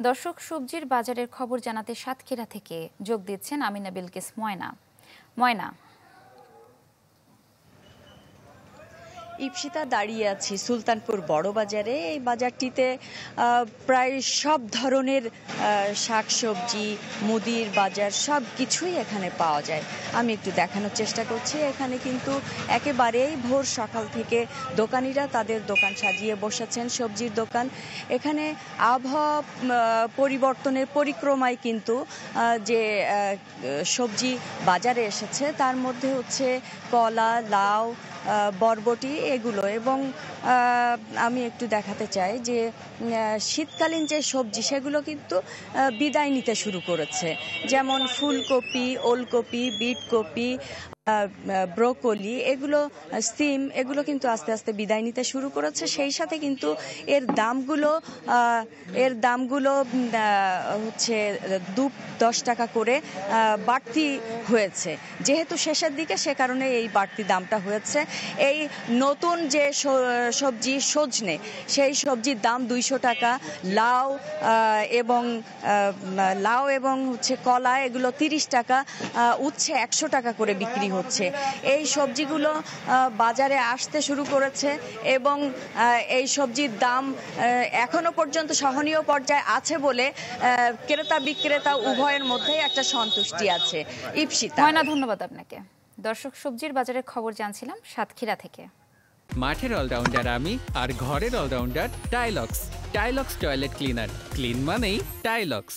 দর্শক, সবজির বাজারের খবর জানাতে সাতক্ষীরা থেকে যোগ দিচ্ছেন আমিনা বিলকিস ময়না। ময়না, ইপসিতা দাঁড়িয়ে আছি সুলতানপুর বড় বাজারে। এই বাজারটিতে প্রায় সব ধরনের শাকসবজি, মুদির বাজার সব কিছুই এখানে পাওয়া যায়। আমি একটু দেখানোর চেষ্টা করছি। এখানে কিন্তু একেবারেই ভোর সকাল থেকে দোকানিরা তাদের দোকান সাজিয়ে বসেছেন, সবজির দোকান। এখানে আবহাওয়া পরিবর্তনের পরিক্রমায় কিন্তু যে সবজি বাজারে এসেছে তার মধ্যে হচ্ছে কলা, লাউ, বরবটি এগুলো। এবং আমি একটু দেখাতে চাই যে শীতকালীন যে সবজি সেগুলো কিন্তু বিদায় নিতে শুরু করেছে, যেমন ফুলকপি, ওলকপি, বিটকপি, ব্রোকলি, এগুলো, সিম, এগুলো কিন্তু আস্তে আস্তে বিদায় নিতে শুরু করেছে। সেই সাথে কিন্তু এর দামগুলো হচ্ছে 10 টাকা করে বাড়তি হয়েছে। যেহেতু শেষের দিকে, সে কারণে এই বাড়তি দামটা হয়েছে। এই নতুন যে সবজি সজনে, সেই সবজির দাম 200 টাকা। লাউ এবং হচ্ছে কলা, এগুলো 30 টাকা। উচ্ছে 100 টাকা করে বিক্রি হচ্ছে। এই সবজিগুলো বাজারে আসতে শুরু করেছে এবং এই সবজির দাম এখনো পর্যন্ত সহনীয় পর্যায়ে আছে বলে ক্রেতা বিক্রেতা উভয়ের মধ্যেই একটা সন্তুষ্টি আছে। ইপসিতা। ময়না, ধন্যবাদ আপনাকে। দর্শক, সবজির বাজারের খবর জানছিলাম সাতক্ষীরা থেকে। মাঠের অলরাউন্ডার আমি, আর ঘরের all rounder Tilex. Tilex toilet cleaner, clean মানেই টাইলক্স।